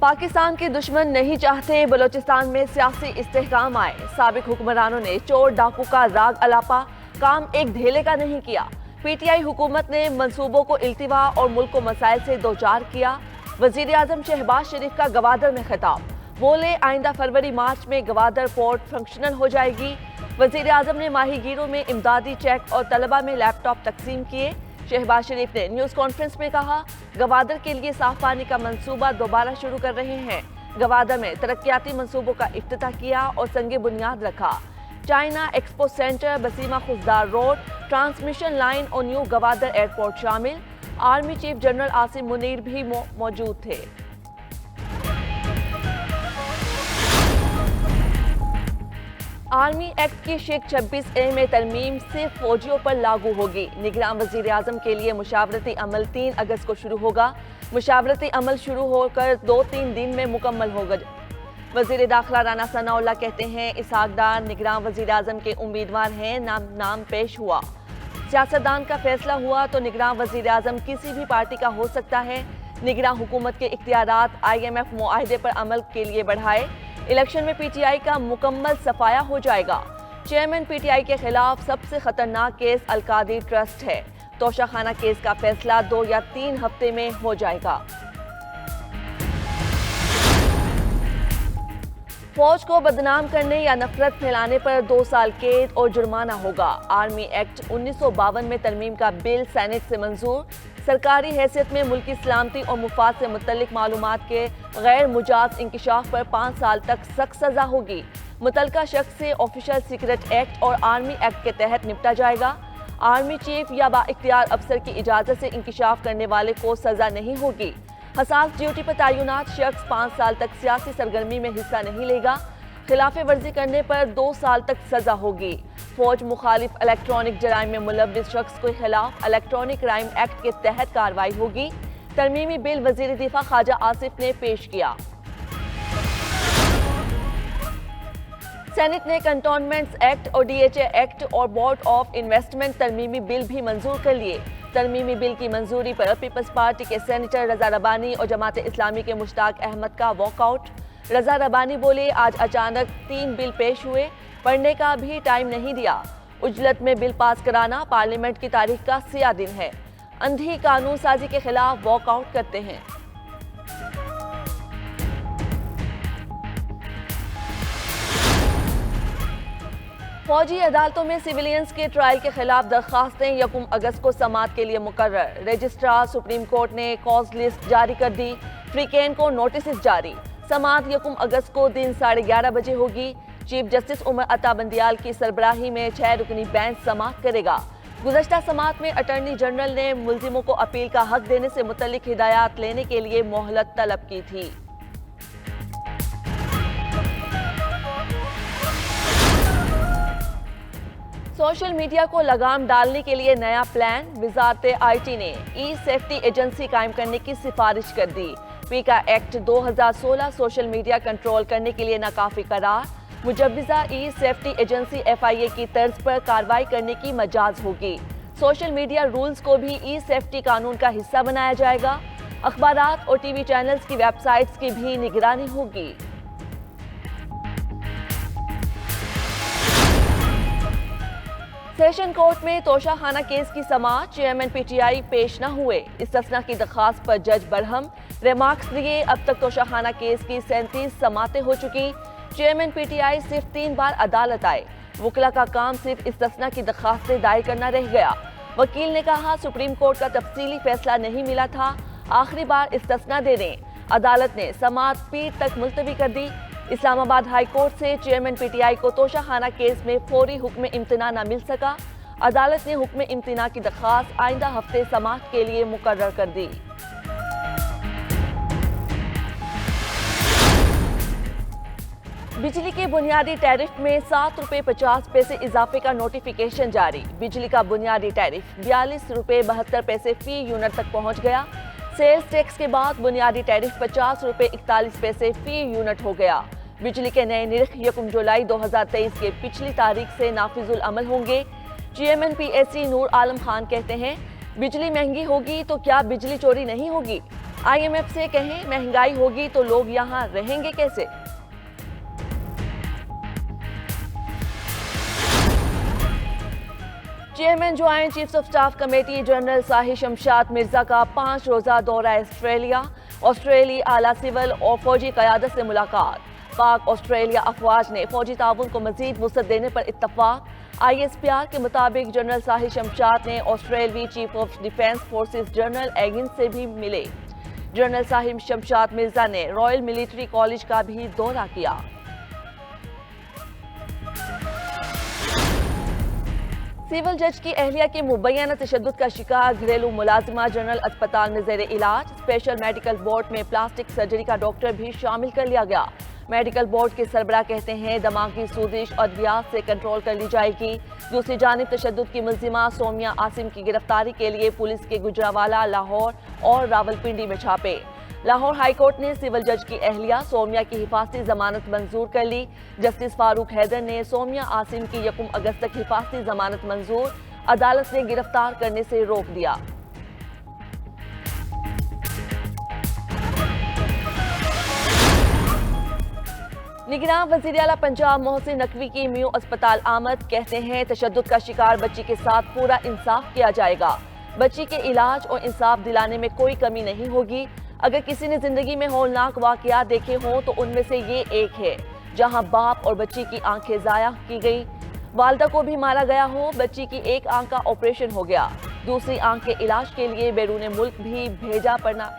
पाकिस्तान के दुश्मन नहीं चाहते बलोचिस्तान में सियासी इस्तेहकाम आए। साबिक हुक्मरानों ने चोर डाकू का राग अलापा, काम एक धेले का नहीं किया। पीटीआई हुकूमत ने मंसूबों को इल्तिवा और मुल्क को मसाइल से दो चार किया। वजीर आजम शहबाज शरीफ का गवादर में खिताब, बोले आइंदा फरवरी मार्च में गवादर पोर्ट फंक्शनल हो जाएगी। वजीर आजम ने माहीगीरों में इमदादी चेक और तलबा में लैपटॉप तकसीम किए। शहबाज शरीफ ने न्यूज़ कॉन्फ्रेंस में कहा, गवादर के लिए साफ पानी का मंसूबा दोबारा शुरू कर रहे हैं। गवादर में तरक्याती मंसूबों का इफ्तिताह किया और संगे बुनियाद रखा। China expo centre, Basima Khuzdar road, transmission line और न्यू गवादर एयरपोर्ट शामिल। Army chief general Asim Munir भी मौजूद थे। आर्मी एक्ट की शेख 26A में तरमीम सिर्फ फौजियों पर लागू होगी। निगरान वजीर आजम के लिए मुशावरती अमल 3 अगस्त को शुरू होगा। मुशावरती अमल शुरू होकर 2-3 दिन में मुकम्मल होगा। वजीर दाखिला राना सनाउल्लाह कहते हैं, इसहाक डार निगरान वजीर आजम के उम्मीदवार हैं। नाम पेश हुआ, सियासतदान का फैसला हुआ तो निगरान वजीर आजम किसी भी पार्टी का हो सकता है। निगरान हुकूमत के इख्तियारात IMF मुआहदे पर अमल के लिए बढ़ाए। इलेक्शन में पीटीआई का मुकम्मल सफाया हो जाएगा। चेयरमैन पीटीआई के खिलाफ सबसे खतरनाक केस अलकादी ट्रस्ट है। तोशाखाना केस का फैसला 2 या 3 हफ्ते में हो जाएगा। फौज को बदनाम करने या नफरत फैलाने पर 2 साल कैद और जुर्माना होगा। आर्मी एक्ट 1952 में तरमीम का बिल सेनेट से मंजूर। सरकारी हैसियत में मुल्की सलामती और मुफाद से मुतल्लिक मालूमात के गैर मुजाज इंकिशाफ पर 5 साल तक सख्त सजा होगी। मुतल्लिका शख्स से ऑफिशियल सीक्रेट एक्ट और आर्मी एक्ट के तहत निपटा जाएगा। आर्मी चीफ या बाइख्तियार अफसर की इजाज़त से इंकिशाफ करने वाले को सजा नहीं होगी। हसास ड्यूटी पर तैनात शख्स 5 साल तक सियासी सरगर्मी में हिस्सा नहीं लेगा। खिलाफ वर्जी करने पर 2 साल तक सजा होगी। फौज मुखालिफ इलेक्ट्रॉनिक जराइम में मुलव्विस शख्स के खिलाफ इलेक्ट्रॉनिक क्राइम एक्ट के तहत कार्रवाई होगी। तरमीमी बिल वजीर दिफा ख्वाजा आसिफ ने पेश किया। सेनेट ने कंटोनमेंट्स एक्ट और DHA एक्ट और बोर्ड ऑफ इन्वेस्टमेंट तरमीमी बिल भी मंजूर कर लिए। तरमीमी बिल की मंजूरी पर पीपल्स पार्टी के सेनेटर रजा रबानी और जमात इस्लामी के मुश्ताक अहमद का वॉकआउट। रजा रबानी बोले, आज अचानक 3 बिल पेश हुए, पढ़ने का भी टाइम नहीं दिया। उजलत में बिल पास कराना पार्लियामेंट की तारीख का सिया दिन है। अंधी कानून साजी के खिलाफ वॉकआउट करते हैं। फौजी अदालतों में सिविलियंस के ट्रायल के खिलाफ दरखास्तें 1 अगस्त को समाअत के लिए मुकर्रर। रजिस्ट्रार सुप्रीम कोर्ट ने कॉज लिस्ट जारी कर दी। फ्रीकेन को नोटिस जारी। समाअत 1 अगस्त को दिन 11:30 बजे होगी। चीफ जस्टिस उमर अता बंदियाल की सरबराही में 6 रुकनी बेंच समाअत करेगा। गुज़श्ता समाअत में अटॉर्नी जनरल ने मुल्जिमों को अपील का हक देने से मुतल्लिक हिदायत लेने के लिए मोहलत तलब की थी। सोशल मीडिया को लगाम डालने के लिए नया प्लान। वजारत IT ने ई-सेफ्टी एजेंसी कायम करने की सिफारिश कर दी। पीका एक्ट 2016 सोशल मीडिया कंट्रोल करने के लिए नाकाफी करार। मुजव्वज़ा ई-सेफ्टी एजेंसी FIA की तर्ज पर कार्रवाई करने की मजाज होगी। सोशल मीडिया रूल्स को भी ई-सेफ्टी कानून का हिस्सा बनाया जाएगा। अखबारात और TV चैनल्स की वेबसाइट्स की भी निगरानी होगी। सेशन कोर्ट में तोशाखाना केस की समाअत। चेयरमैन PTI पेश न हुए। इस्तिस्ना की दरखास्त पर जज बरहम, रिमार्क्स दिए। अब तक तोशाखाना केस की 37 समाअतें हो चुकी। चेयरमैन PTI सिर्फ 3 बार अदालत आए। वकला का काम सिर्फ इस्तिस्ना की दरखास्तें दायर करना रह गया। वकील ने कहा, सुप्रीम कोर्ट का तफसीली फैसला नहीं मिला था, आखिरी बार इस्तिस्ना दे दें। अदालत ने समाअत पीर तक मुलतवी कर दी। इस्लामाबाद हाई कोर्ट से चेयरमैन PTI को तोशाखाना केस में फौरी हुक्म इम्तना न मिल सका। अदालत ने हुक्म इम्तना की दरखास्त आइंदा हफ्ते समाअत के लिए मुकर्रर कर दी। बिजली के बुनियादी टैरिफ में 7 रुपये 50 पैसे इजाफे का नोटिफिकेशन जारी। बिजली का बुनियादी टैरिफ 42 रुपये 72 पैसे फी यूनिट तक पहुंच गया। सेल्स टैक्स के बाद बुनियादी टैरिफ 50 रुपये 41 पैसे फी यूनिट हो गया। बिजली के नए निरख 1 जुलाई 2023 के पिछली तारीख से नाफिजुल अमल होंगे। चेयरमैन PSC नूर आलम खान कहते हैं, बिजली महंगी होगी तो क्या बिजली चोरी नहीं होगी? IMF से कहें महंगाई होगी तो लोग यहाँ रहेंगे कैसे। Chairman joint chiefs of staff committee general Sahir Shamshad Mirza का 5 रोजा दौरा ऑस्ट्रेलियाई आला सिविल और फौजी क़यादत से मुलाकात। पाक ऑस्ट्रेलिया अफवाज ने फौजी ताउन को मजीद वुसअत देने पर इत्तफाक। ISPR के मुताबिक जनरल साहिर शमशाद ने ऑस्ट्रेलवी chief of defence forces general एगिन से भी मिले। जनरल साहिर शमशाद मिर्जा ने रॉयल मिलिट्री कॉलेज का भी दौरा किया। सिविल जज की अहलिया के मुबैना तशद्दुद का शिकार घरेलू मुलाजिमा जनरल अस्पताल में ज़ेरे इलाज। स्पेशल मेडिकल बोर्ड में प्लास्टिक सर्जरी का डॉक्टर भी शामिल कर लिया गया। मेडिकल बोर्ड के सरबराह कहते हैं दिमागी सूजिश अद्वियात से कंट्रोल कर ली जाएगी। दूसरी जानिब तशद्दुद की मुल्जिमा सोमिया आसिम की गिरफ्तारी के लिए पुलिस के गुजरावाला, लाहौर और रावलपिंडी में छापे। लाहौर हाई कोर्ट ने सिविल जज की अहलिया सोमिया की हिफाजती जमानत मंजूर कर ली। जस्टिस फारूक हैदर ने सोमिया आसिम की 1 अगस्त तक हिफाजती जमानत मंजूर, अदालत ने गिरफ्तार करने से रोक दिया। निगरान वज़ीर आला पंजाब मोहसिन नकवी की म्यू अस्पताल आमद। कहते हैं तशद्दुद का शिकार बच्ची के साथ पूरा इंसाफ किया जाएगा। बच्ची के इलाज और इंसाफ दिलाने में कोई कमी नहीं होगी। अगर किसी ने जिंदगी में हौलनाक वाकयात देखे हों तो उनमें से ये एक है, जहां बाप और बच्ची की आंखें ज़ाया की गई, वालदा को भी मारा गया हो। बच्ची की एक आंख का ऑपरेशन हो गया, दूसरी आंख के इलाज के लिए बैरून मुल्क भी भेजा पड़ना